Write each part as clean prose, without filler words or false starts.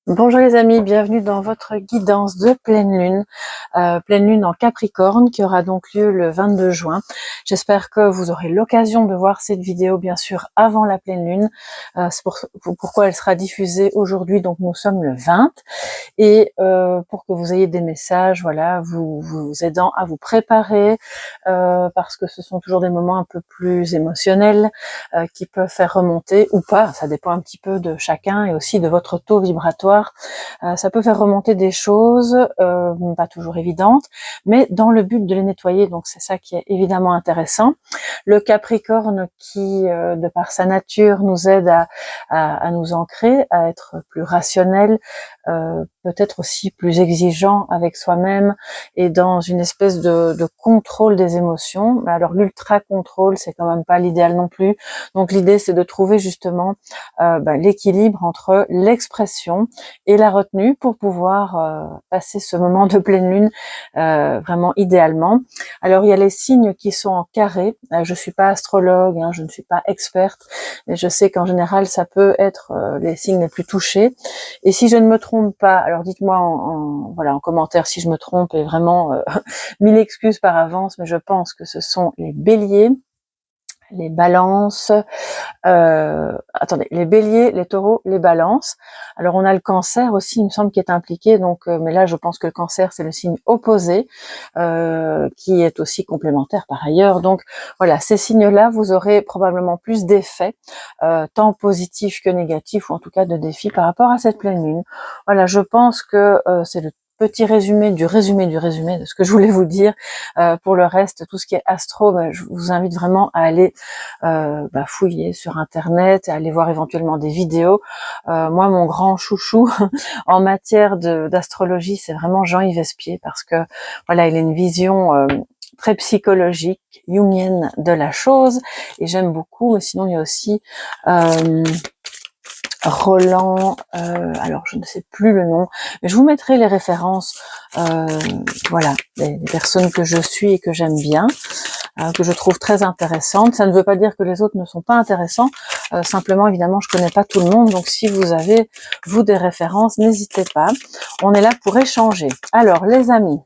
Bonjour les amis, bienvenue dans votre guidance de pleine lune en Capricorne qui aura donc lieu le 22 juin. J'espère que vous aurez l'occasion de voir cette vidéo bien sûr avant la pleine lune. C'est pourquoi elle sera diffusée aujourd'hui, donc nous sommes le 20. Et pour que vous ayez des messages, voilà, vous aidant à vous préparer, parce que ce sont toujours des moments un peu plus émotionnels qui peuvent faire remonter ou pas, ça dépend un petit peu de chacun et aussi de votre taux vibratoire. Ça peut faire remonter des choses pas toujours évidentes, mais dans le but de les nettoyer, donc c'est ça qui est évidemment intéressant. Le Capricorne qui, de par sa nature, nous aide à nous ancrer, à être plus rationnel, peut-être aussi plus exigeant avec soi-même et dans une espèce de contrôle des émotions. Mais alors l'ultra contrôle, c'est quand même pas l'idéal non plus. Donc l'idée, c'est de trouver justement l'équilibre entre l'expression et la retenue pour pouvoir passer ce moment de pleine lune vraiment idéalement. Alors il y a les signes qui sont en carré. Je suis pas astrologue, hein, je ne suis pas experte, mais je sais qu'en général ça peut être les signes les plus touchés. Et si je ne me trompe pas, alors dites-moi en commentaire si je me trompe, et vraiment mille excuses par avance, mais je pense que ce sont les béliers, les balances, les béliers, les taureaux, les balances. Alors on a le cancer aussi, il me semble, qui est impliqué, donc mais là je pense que le cancer c'est le signe opposé, qui est aussi complémentaire par ailleurs. Donc voilà, ces signes-là, vous aurez probablement plus d'effets, tant positifs que négatifs, ou en tout cas de défis par rapport à cette pleine lune. Voilà, je pense que c'est le petit résumé du résumé de ce que je voulais vous dire. Pour le reste, tout ce qui est astro, je vous invite vraiment à aller fouiller sur internet, aller voir éventuellement des vidéos. Moi, mon grand chouchou en matière d'astrologie, c'est vraiment Jean-Yves Espier, parce que voilà, il a une vision très psychologique, jungienne de la chose, et j'aime beaucoup. Mais sinon, il y a aussi Roland, alors je ne sais plus le nom, mais je vous mettrai les références, voilà, des personnes que je suis et que j'aime bien, que je trouve très intéressantes. Ça ne veut pas dire que les autres ne sont pas intéressants, simplement évidemment je connais pas tout le monde, donc si vous avez vous des références, n'hésitez pas, on est là pour échanger. Alors les amis,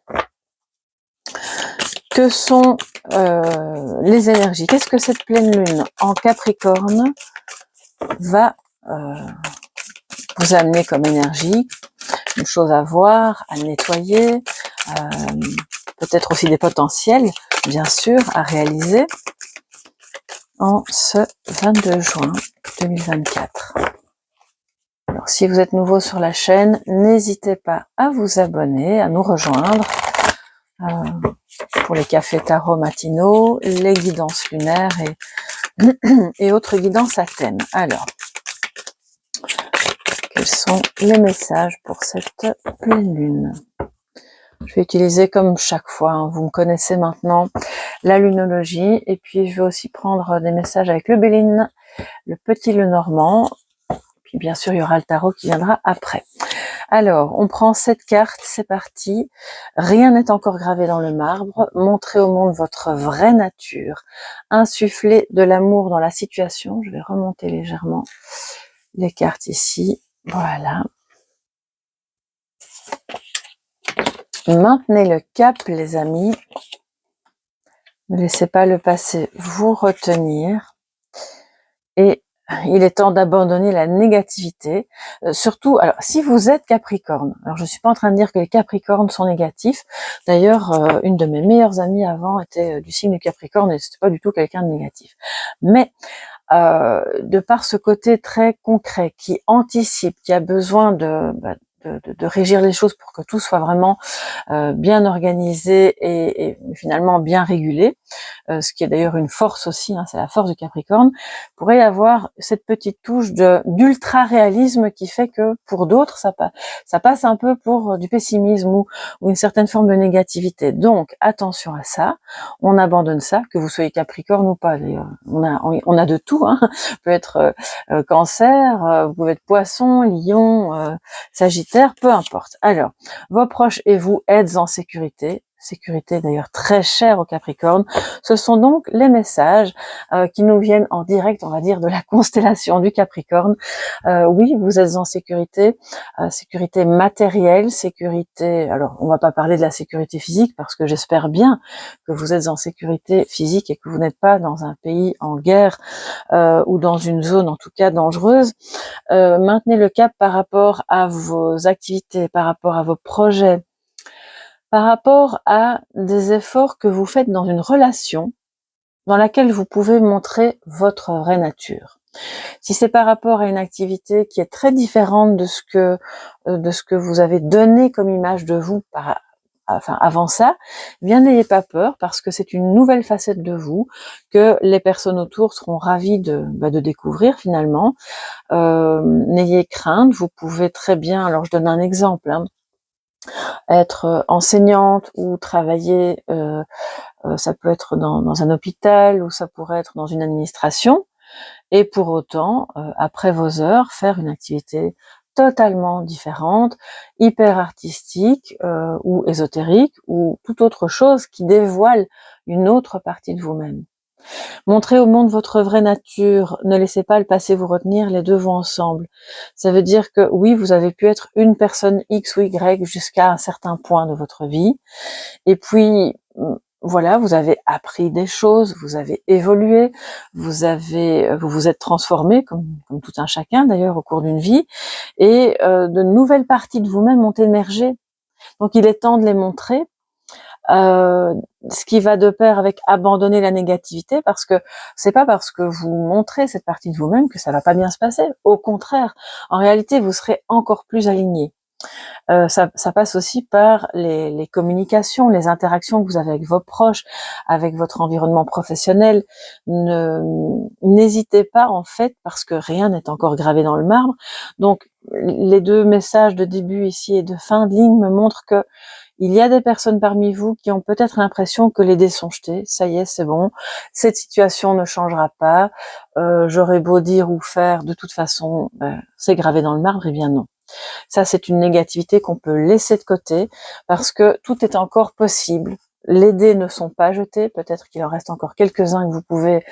que sont les énergies? Qu'est-ce que cette pleine lune en Capricorne va vous amener comme énergie? Une chose à voir, à nettoyer, peut-être aussi des potentiels, bien sûr, à réaliser en ce 22 juin 2024. Alors, si vous êtes nouveau sur la chaîne, n'hésitez pas à vous abonner, à nous rejoindre pour les cafés tarot matinaux, les guidances lunaires et autres guidances à thème. Alors, quels sont les messages pour cette pleine lune? Je vais utiliser comme chaque fois, hein, vous me connaissez maintenant, la lunologie, et puis je vais aussi prendre des messages avec le Béline, le petit Lenormand, puis bien sûr il y aura le tarot qui viendra après. Alors, on prend cette carte, c'est parti. Rien n'est encore gravé dans le marbre. Montrez au monde votre vraie nature. Insufflez de l'amour dans la situation. Je vais remonter légèrement les cartes ici. Voilà. Maintenez le cap, les amis. Ne laissez pas le passé vous retenir. Et il est temps d'abandonner la négativité. Surtout, alors si vous êtes Capricorne, alors je suis pas en train de dire que les Capricornes sont négatifs. D'ailleurs, une de mes meilleures amies avant était du signe du Capricorne et c'était pas du tout quelqu'un de négatif. Mais de par ce côté très concret, qui anticipe, qui a besoin de régir les choses pour que tout soit vraiment bien organisé et finalement bien régulé, ce qui est d'ailleurs une force aussi, hein, c'est la force du Capricorne, pourrait y avoir cette petite touche d'ultra-réalisme qui fait que pour d'autres, ça passe un peu pour du pessimisme ou une certaine forme de négativité. Donc attention à ça, on abandonne ça, que vous soyez Capricorne ou pas d'ailleurs. On a de tout, hein. Vous pouvez être Cancer, vous pouvez être Poisson, Lion, Sagittaire, peu importe. Alors, vos proches et vous êtes en sécurité, sécurité d'ailleurs très chère au Capricorne. Ce sont donc les messages qui nous viennent en direct, on va dire, de la constellation du Capricorne. Oui, vous êtes en sécurité, sécurité matérielle, sécurité, alors on va pas parler de la sécurité physique parce que j'espère bien que vous êtes en sécurité physique et que vous n'êtes pas dans un pays en guerre ou dans une zone en tout cas dangereuse. Maintenez le cap par rapport à vos activités, par rapport à vos projets, par rapport à des efforts que vous faites dans une relation dans laquelle vous pouvez montrer votre vraie nature. Si c'est par rapport à une activité qui est très différente de ce que vous avez donné comme image de vous avant ça, eh bien n'ayez pas peur parce que c'est une nouvelle facette de vous que les personnes autour seront ravies de découvrir finalement. N'ayez crainte, vous pouvez très bien, alors je donne un exemple, hein, être enseignante ou travailler, ça peut être dans un hôpital ou ça pourrait être dans une administration, et pour autant, après vos heures, faire une activité totalement différente, hyper artistique ou ésotérique ou toute autre chose qui dévoile une autre partie de vous-même. Montrez au monde votre vraie nature, ne laissez pas le passé vous retenir, les deux vont ensemble. Ça veut dire que oui, vous avez pu être une personne X ou Y jusqu'à un certain point de votre vie, et puis voilà, vous avez appris des choses, vous avez évolué, vous vous êtes transformé, comme tout un chacun d'ailleurs au cours d'une vie, et de nouvelles parties de vous-même ont émergé. Donc il est temps de les montrer, ce qui va de pair avec abandonner la négativité, parce que c'est pas parce que vous montrez cette partie de vous-même que ça va pas bien se passer. Au contraire, en réalité, vous serez encore plus aligné. Ça passe aussi par les communications, les interactions que vous avez avec vos proches, avec votre environnement professionnel. N'hésitez pas en fait, parce que rien n'est encore gravé dans le marbre. Donc les deux messages de début ici et de fin de ligne me montrent que il y a des personnes parmi vous qui ont peut-être l'impression que les dés sont jetés, ça y est, c'est bon, cette situation ne changera pas, j'aurais beau dire ou faire, de toute façon, c'est gravé dans le marbre, eh bien non. Ça, c'est une négativité qu'on peut laisser de côté parce que tout est encore possible. Les dés ne sont pas jetés, peut-être qu'il en reste encore quelques-uns que vous pouvez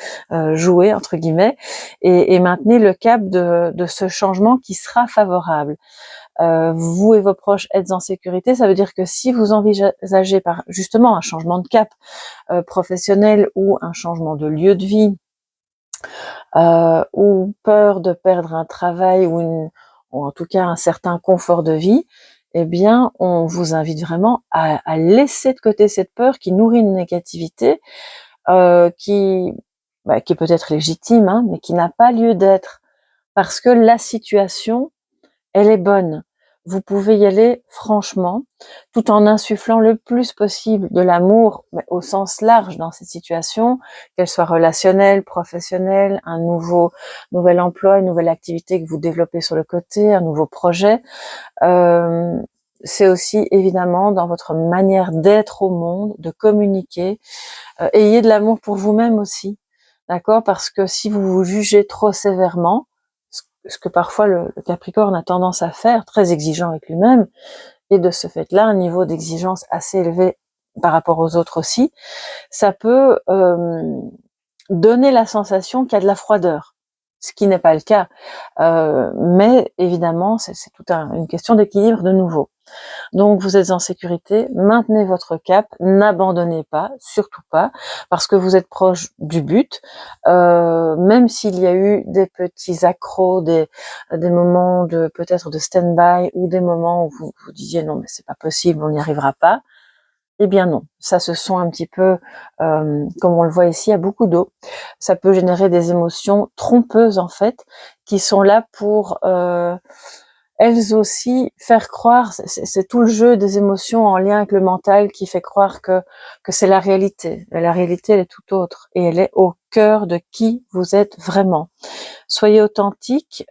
jouer, entre guillemets, et maintenez le cap de ce changement qui sera favorable. Vous et vos proches êtes en sécurité, ça veut dire que si vous envisagez justement un changement de cap professionnel ou un changement de lieu de vie, ou peur de perdre un travail ou en tout cas un certain confort de vie, eh bien, on vous invite vraiment à laisser de côté cette peur qui nourrit une négativité qui est peut-être légitime, hein, mais qui n'a pas lieu d'être, parce que la situation, elle est bonne. Vous pouvez y aller franchement, tout en insufflant le plus possible de l'amour, mais au sens large dans cette situation, qu'elle soit relationnelle, professionnelle, un nouvel emploi, une nouvelle activité que vous développez sur le côté, un nouveau projet. C'est aussi évidemment dans votre manière d'être au monde, de communiquer. Ayez de l'amour pour vous-même aussi, d'accord? Parce que si vous vous jugez trop sévèrement, ce que parfois le Capricorne a tendance à faire, très exigeant avec lui-même, et de ce fait-là, un niveau d'exigence assez élevé par rapport aux autres aussi, ça peut donner la sensation qu'il y a de la froideur, ce qui n'est pas le cas. Mais évidemment, c'est toute une question d'équilibre de nouveau. Donc vous êtes en sécurité, maintenez votre cap, n'abandonnez pas, surtout pas, parce que vous êtes proche du but, même s'il y a eu des petits accros, des moments de peut-être de stand-by ou des moments où vous disiez non mais c'est pas possible, on n'y arrivera pas. Eh bien non, ça se sent un petit peu, comme on le voit ici, il y a beaucoup d'eau. Ça peut générer des émotions trompeuses en fait, qui sont là pour elles aussi faire croire, c'est tout le jeu des émotions en lien avec le mental qui fait croire que c'est la réalité. La réalité, elle est tout autre et elle est au cœur de qui vous êtes vraiment. Soyez authentique,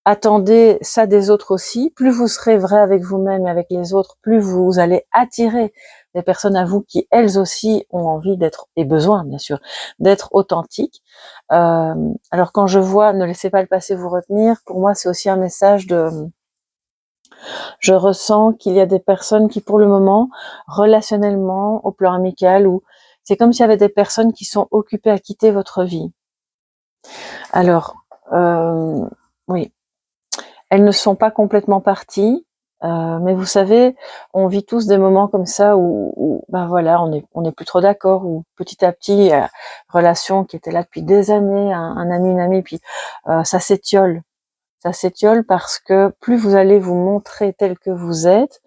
attendez ça des autres aussi. Plus vous serez vrai avec vous-même et avec les autres, plus vous allez attirer des personnes à vous qui, elles aussi, ont envie d'être, et besoin, bien sûr, d'être authentiques. Alors quand je vois « ne laissez pas le passé vous retenir », pour moi, c'est aussi un message Je ressens qu'il y a des personnes qui, pour le moment, relationnellement, au plan amical, ou c'est comme s'il y avait des personnes qui sont occupées à quitter votre vie. Alors, oui, elles ne sont pas complètement parties, mais vous savez, on vit tous des moments comme ça où ben voilà, on est plus trop d'accord, ou petit à petit, relation qui était là depuis des années, un ami, une amie, puis ça s'étiole. Ça s'étiole parce que plus vous allez vous montrer tel que vous êtes,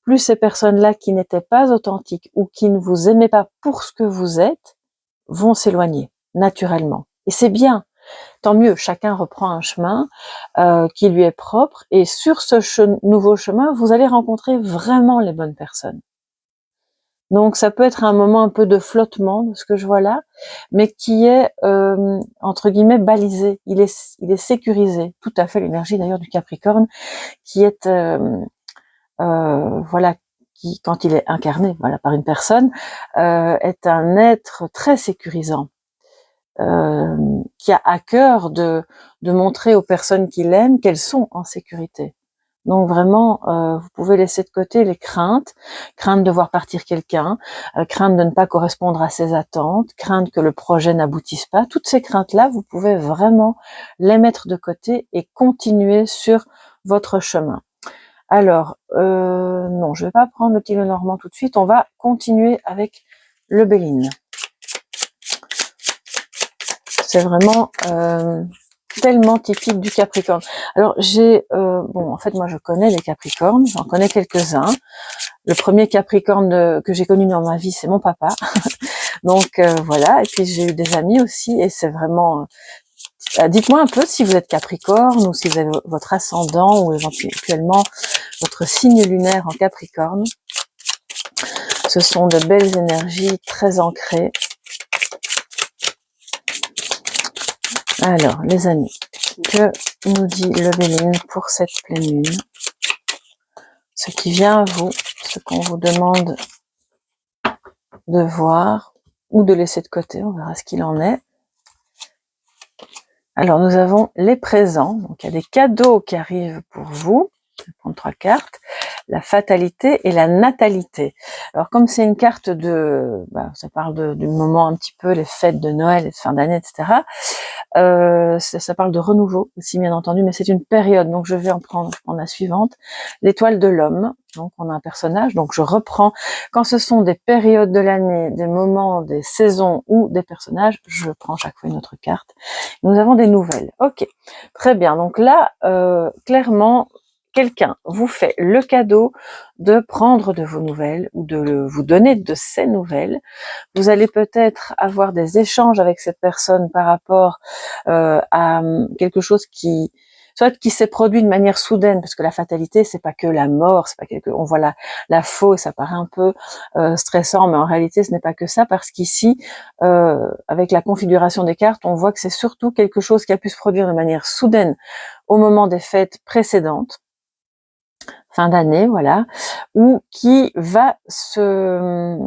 plus ces personnes-là qui n'étaient pas authentiques ou qui ne vous aimaient pas pour ce que vous êtes vont s'éloigner naturellement. Et c'est bien, tant mieux, chacun reprend un chemin qui lui est propre, et sur ce nouveau chemin, vous allez rencontrer vraiment les bonnes personnes. Donc ça peut être un moment un peu de flottement, de ce que je vois là, mais qui est entre guillemets balisé, il est sécurisé, tout à fait l'énergie d'ailleurs du Capricorne, qui est voilà, qui quand il est incarné voilà par une personne, est un être très sécurisant, qui a à cœur de montrer aux personnes qu'il aime qu'elles sont en sécurité. Donc vraiment, vous pouvez laisser de côté les craintes, crainte de voir partir quelqu'un, crainte de ne pas correspondre à ses attentes, crainte que le projet n'aboutisse pas. Toutes ces craintes-là, vous pouvez vraiment les mettre de côté et continuer sur votre chemin. Alors, non, je vais pas prendre le petit Lenormand tout de suite, on va continuer avec le Béline. C'est vraiment tellement typique du Capricorne. Alors j'ai, bon, en fait moi je connais les Capricornes, j'en connais quelques-uns. Le premier Capricorne que j'ai connu dans ma vie, c'est mon papa. Donc voilà, et puis j'ai eu des amis aussi, et c'est vraiment... dites-moi un peu si vous êtes Capricorne, ou si vous avez votre ascendant, ou éventuellement votre signe lunaire en Capricorne. Ce sont de belles énergies très ancrées. Alors les amis, que nous dit le Béline pour cette pleine lune? Ce qui vient à vous, ce qu'on vous demande de voir ou de laisser de côté, on verra ce qu'il en est. Alors nous avons les présents, donc il y a des cadeaux qui arrivent pour vous. Je vais prendre 3 cartes, la fatalité et la natalité. Alors comme c'est une carte de, ça parle du moment un petit peu, les fêtes de Noël et de fin d'année, etc. Ça parle de renouveau aussi bien entendu, mais c'est une période, donc je vais en prendre la suivante, l'étoile de l'homme. Donc on a un personnage, donc je reprends, quand ce sont des périodes de l'année, des moments, des saisons ou des personnages, je prends chaque fois une autre carte. Nous avons des nouvelles, ok, très bien, donc là, clairement, quelqu'un vous fait le cadeau de prendre de vos nouvelles ou de vous donner de ses nouvelles. Vous allez peut-être avoir des échanges avec cette personne par rapport à quelque chose qui s'est produit de manière soudaine, parce que la fatalité, c'est pas que la mort, c'est pas on voit la faux, ça paraît un peu stressant, mais en réalité, ce n'est pas que ça, parce qu'ici, avec la configuration des cartes, on voit que c'est surtout quelque chose qui a pu se produire de manière soudaine au moment des fêtes précédentes, fin d'année, voilà, ou qui va se...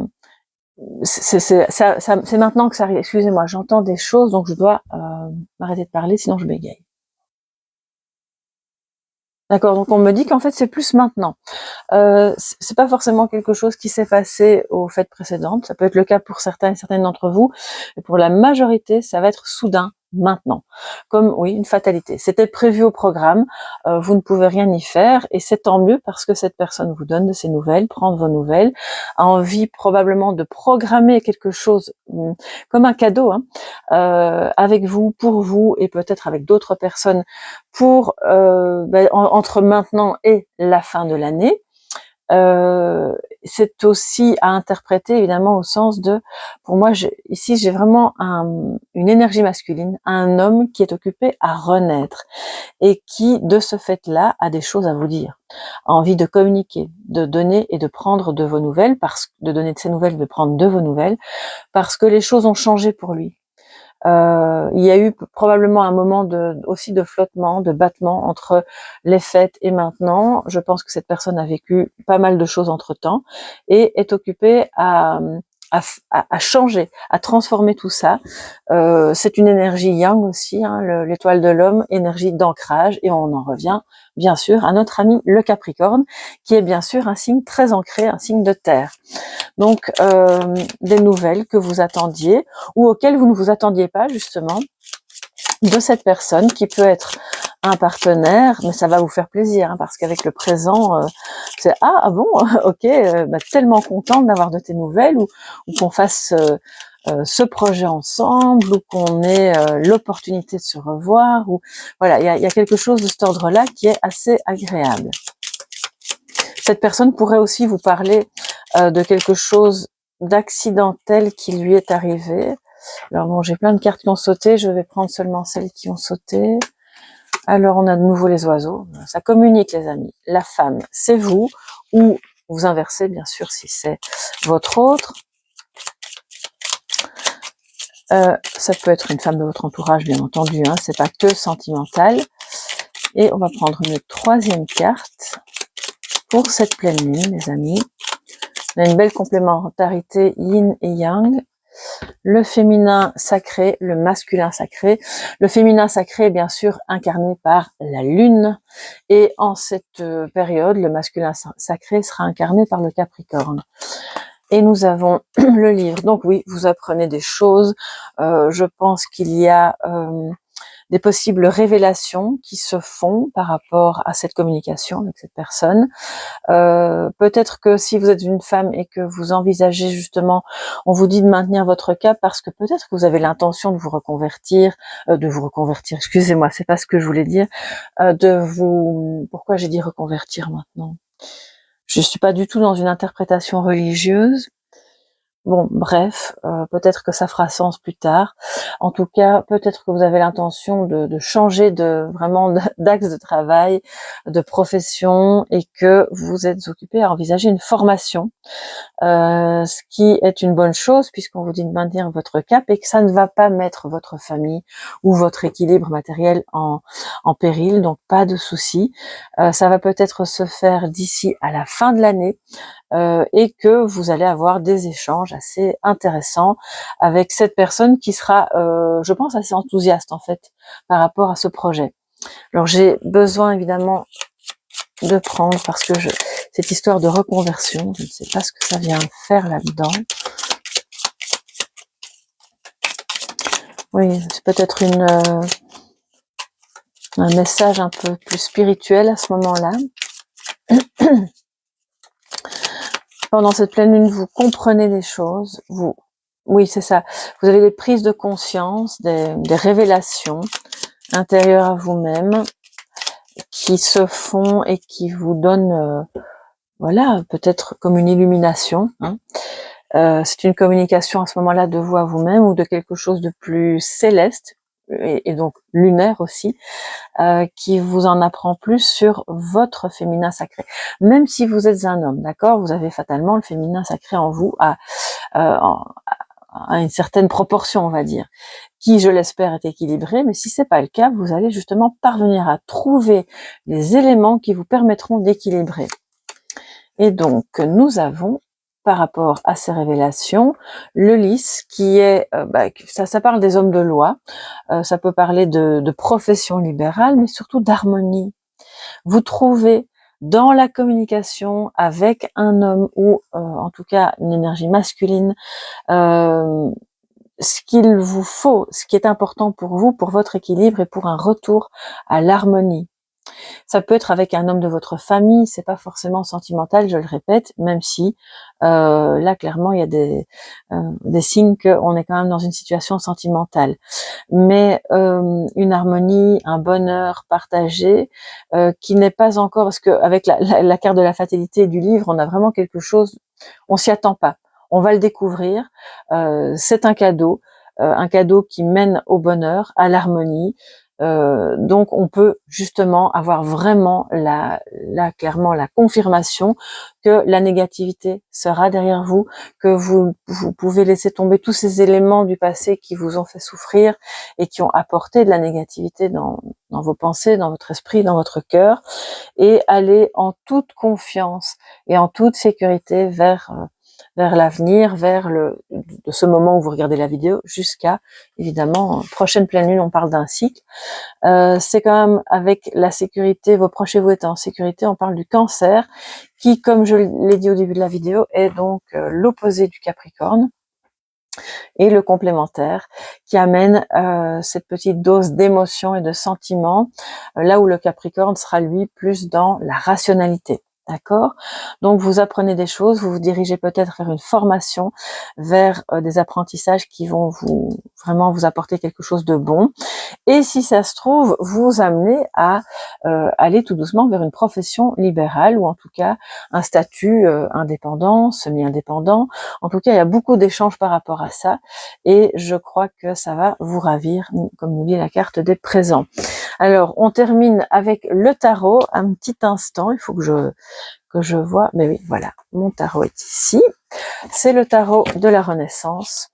C'est maintenant que ça arrive. Excusez-moi, j'entends des choses, donc je dois m'arrêter de parler, sinon je bégaye. D'accord, donc on me dit qu'en fait c'est plus maintenant. C'est pas forcément quelque chose qui s'est passé aux fêtes précédentes, ça peut être le cas pour certains et certaines d'entre vous, et pour la majorité, ça va être soudain, maintenant. Comme, oui, une fatalité. C'était prévu au programme, vous ne pouvez rien y faire, et c'est tant mieux parce que cette personne vous donne de ses nouvelles, prend de vos nouvelles, a envie probablement de programmer quelque chose comme un cadeau, hein, avec vous, pour vous, et peut-être avec d'autres personnes, pour entre maintenant et la fin de l'année. C'est aussi à interpréter évidemment au sens de, pour moi ici j'ai vraiment une énergie masculine, un homme qui est occupé à renaître et qui de ce fait-là a des choses à vous dire, a envie de communiquer, de donner et de prendre de vos nouvelles, de donner de ses nouvelles, de prendre de vos nouvelles, parce que les choses ont changé pour lui. Il y a eu probablement un moment aussi de flottement, de battement entre les fêtes et maintenant. Je pense que cette personne a vécu pas mal de choses entre-temps et est occupée à à changer, à transformer tout ça. C'est une énergie yang aussi, hein, l'étoile de l'homme, énergie d'ancrage, et on en revient bien sûr à notre ami le Capricorne, qui est bien sûr un signe très ancré, un signe de terre. Donc des nouvelles que vous attendiez ou auxquelles vous ne vous attendiez pas justement, de cette personne qui peut être un partenaire, mais ça va vous faire plaisir, hein, parce qu'avec le présent, c'est ah bon, ok, tellement contente d'avoir de tes nouvelles, ou qu'on fasse ce projet ensemble, ou qu'on ait l'opportunité de se revoir, ou voilà, il y a quelque chose de cet ordre-là qui est assez agréable. Cette personne pourrait aussi vous parler de quelque chose d'accidentel qui lui est arrivé. Alors bon, j'ai plein de cartes qui ont sauté, je vais prendre seulement celles qui ont sauté. Alors on a de nouveau les oiseaux, ça communique les amis. La femme, c'est vous, ou vous inversez bien sûr si c'est votre autre. Ça peut être une femme de votre entourage bien entendu, hein, c'est pas que sentimental. Et on va prendre une troisième carte pour cette pleine lune les amis. On a une belle complémentarité yin et yang. Le féminin sacré, le masculin sacré. Le féminin sacré est bien sûr incarné par la lune, et en cette période, le masculin sacré sera incarné par le Capricorne. Et nous avons le livre. Donc oui, vous apprenez des choses. Je pense qu'il y a des possibles révélations qui se font par rapport à cette communication avec cette personne. Peut-être que si vous êtes une femme et que vous envisagez justement, on vous dit de maintenir votre cap parce que peut-être que vous avez l'intention de vous reconvertir, excusez-moi, c'est pas ce que je voulais dire, pourquoi j'ai dit reconvertir maintenant? Je suis pas du tout dans une interprétation religieuse. Bon, bref, peut-être que ça fera sens plus tard. En tout cas, peut-être que vous avez l'intention de changer vraiment d'axe de travail, de profession, et que vous êtes occupé à envisager une formation, ce qui est une bonne chose puisqu'on vous dit de maintenir votre cap et que ça ne va pas mettre votre famille ou votre équilibre matériel en péril, donc pas de souci. Ça va peut-être se faire d'ici à la fin de l'année. Et que vous allez avoir des échanges assez intéressants avec cette personne qui sera, je pense, assez enthousiaste en fait par rapport à ce projet. Alors j'ai besoin évidemment de prendre, parce que cette histoire de reconversion, je ne sais pas ce que ça vient faire là-dedans. Oui, c'est peut-être un message un peu plus spirituel à ce moment-là. Pendant cette pleine lune, vous comprenez des choses, oui, c'est ça. Vous avez des prises de conscience, des révélations intérieures à vous-même qui se font et qui vous donnent, voilà, peut-être comme une illumination, hein. C'est une communication à ce moment-là de vous à vous-même ou de quelque chose de plus céleste et donc lunaire aussi, qui vous en apprend plus sur votre féminin sacré. Même si vous êtes un homme, d'accord, vous avez fatalement le féminin sacré en vous à une certaine proportion, on va dire, qui, je l'espère, est équilibré, mais si c'est pas le cas, vous allez justement parvenir à trouver les éléments qui vous permettront d'équilibrer. Et donc, nous avons, par rapport à ces révélations, le lys qui est, ça parle des hommes de loi, ça peut parler de profession libérale, mais surtout d'harmonie. Vous trouvez dans la communication avec un homme ou en tout cas une énergie masculine, ce qu'il vous faut, ce qui est important pour vous, pour votre équilibre et pour un retour à l'harmonie. Ça peut être avec un homme de votre famille, c'est pas forcément sentimental, je le répète, même si là clairement il y a des signes qu'on est quand même dans une situation sentimentale. Mais une harmonie, un bonheur partagé qui n'est pas encore, parce que avec la carte de la fatalité du livre, on a vraiment quelque chose, on s'y attend pas. On va le découvrir, c'est un cadeau qui mène au bonheur, à l'harmonie. Donc on peut justement avoir vraiment clairement la confirmation que la négativité sera derrière vous, que vous pouvez laisser tomber tous ces éléments du passé qui vous ont fait souffrir et qui ont apporté de la négativité dans vos pensées, dans votre esprit, dans votre cœur, et aller en toute confiance et en toute sécurité vers vers l'avenir, de ce moment où vous regardez la vidéo jusqu'à, évidemment, prochaine pleine lune, on parle d'un cycle. C'est quand même avec la sécurité, vos proches et vous êtes en sécurité, on parle du Cancer, qui, comme je l'ai dit au début de la vidéo, est donc l'opposé du Capricorne, et le complémentaire, qui amène cette petite dose d'émotion et de sentiments, là où le Capricorne sera lui plus dans la rationalité. D'accord? Donc vous apprenez des choses, vous vous dirigez peut-être vers une formation, vers des apprentissages qui vont vraiment vous apporter quelque chose de bon. Et si ça se trouve, vous amener à aller tout doucement vers une profession libérale, ou en tout cas un statut indépendant, semi-indépendant. En tout cas, il y a beaucoup d'échanges par rapport à ça, et je crois que ça va vous ravir, comme nous dit la carte des présents. Alors, on termine avec le tarot. Un petit instant, il faut que je vois, mais oui, voilà, mon tarot est ici. C'est le tarot de la Renaissance.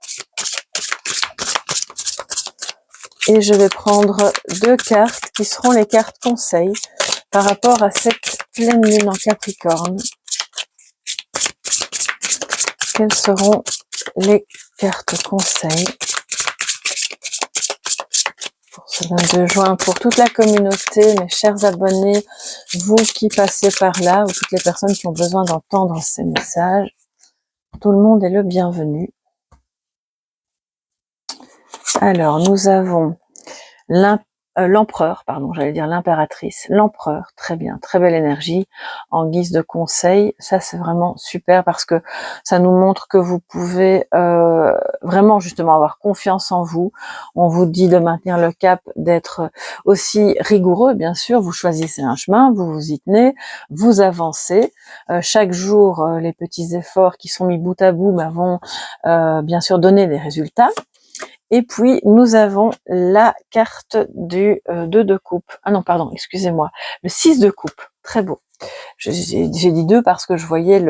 Et je vais prendre 2 cartes qui seront les cartes conseils par rapport à cette pleine lune en Capricorne. Quelles seront les cartes conseils pour ce 22 juin, pour toute la communauté, mes chers abonnés, vous qui passez par là, ou toutes les personnes qui ont besoin d'entendre ces messages? Tout le monde est le bienvenu. Alors, nous avons l'empereur, pardon, j'allais dire l'impératrice, l'empereur, très bien, très belle énergie, en guise de conseil. Ça, c'est vraiment super, parce que ça nous montre que vous pouvez vraiment justement avoir confiance en vous. On vous dit de maintenir le cap, d'être aussi rigoureux, bien sûr. Vous choisissez un chemin, vous vous y tenez, vous avancez. Chaque jour, les petits efforts qui sont mis bout à bout vont bien sûr donner des résultats. Et puis, nous avons la carte du 2 de coupe. Ah non, pardon, excusez-moi. Le 6 de coupe. Très beau. J'ai dit 2 parce que je voyais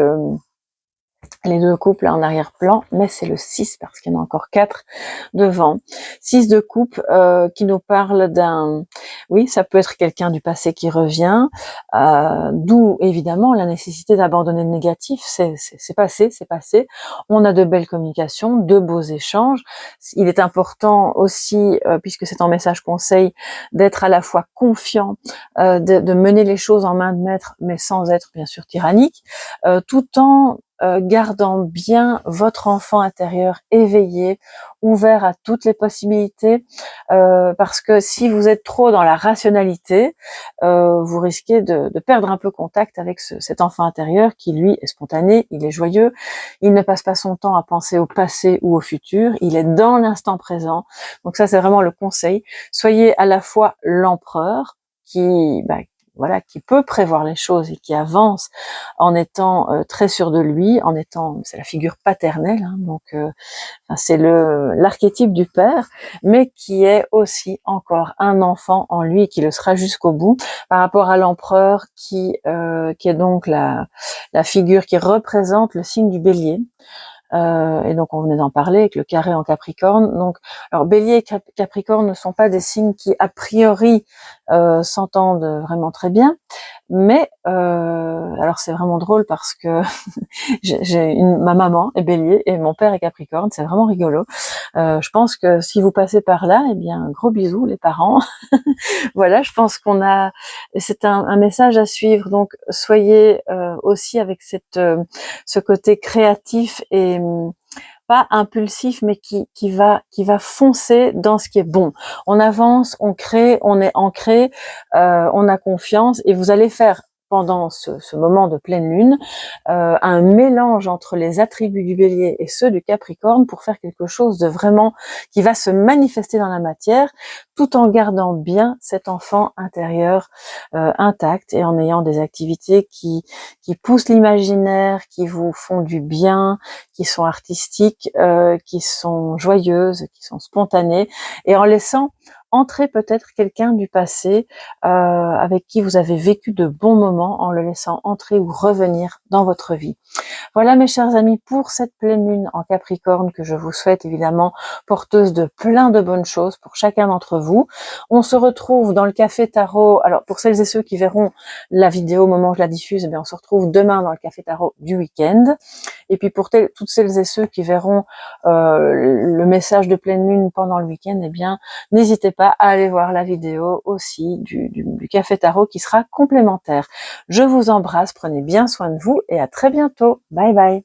les 2 coupes là en arrière-plan, mais c'est le 6 parce qu'il y en a encore 4 devant. 6 de coupe qui nous parle oui, ça peut être quelqu'un du passé qui revient, d'où évidemment la nécessité d'abandonner le négatif. C'est passé, c'est passé. On a de belles communications, de beaux échanges. Il est important aussi, puisque c'est en message conseil, d'être à la fois confiant, de mener les choses en main de maître, mais sans être bien sûr tyrannique, tout en gardant bien votre enfant intérieur éveillé, ouvert à toutes les possibilités, parce que si vous êtes trop dans la rationalité, vous risquez de perdre un peu contact avec cet enfant intérieur qui, lui, est spontané, il est joyeux, il ne passe pas son temps à penser au passé ou au futur, il est dans l'instant présent. Donc ça, c'est vraiment le conseil. Soyez à la fois l'empereur voilà, qui peut prévoir les choses et qui avance en étant très sûr de lui, c'est la figure paternelle, hein, donc c'est l'archétype du père, mais qui est aussi encore un enfant en lui et qui le sera jusqu'au bout, par rapport à l'empereur qui est donc la figure qui représente le signe du Bélier. Et donc on venait d'en parler avec le carré en Capricorne. Donc, alors Bélier et Capricorne ne sont pas des signes qui a priori s'entendent vraiment très bien, mais alors c'est vraiment drôle parce que ma maman est Bélier et mon père est Capricorne, c'est vraiment rigolo. Je pense que si vous passez par là, eh bien gros bisous les parents. Voilà, je pense c'est un message à suivre. Donc soyez aussi avec ce côté créatif et pas impulsif, mais qui va foncer dans ce qui est bon. On avance, on crée, on est ancré, on a confiance, et vous allez faire pendant ce moment de pleine lune un mélange entre les attributs du Bélier et ceux du Capricorne pour faire quelque chose de vraiment qui va se manifester dans la matière, tout en gardant bien cet enfant intérieur intact, et en ayant des activités qui poussent l'imaginaire, qui vous font du bien, qui sont artistiques, qui sont joyeuses, qui sont spontanées, et en laissant entrez peut-être quelqu'un du passé avec qui vous avez vécu de bons moments en le laissant entrer ou revenir dans votre vie. Voilà mes chers amis pour cette pleine lune en Capricorne que je vous souhaite évidemment porteuse de plein de bonnes choses pour chacun d'entre vous. On se retrouve dans le Café Tarot. Alors pour celles et ceux qui verront la vidéo au moment où je la diffuse, eh bien, on se retrouve demain dans le Café Tarot du week-end. Et puis pour toutes celles et ceux qui verront le message de pleine lune pendant le week-end, eh bien n'hésitez pas à aller voir la vidéo aussi du Café Tarot qui sera complémentaire. Je vous embrasse, prenez bien soin de vous et à très bientôt. Bye bye.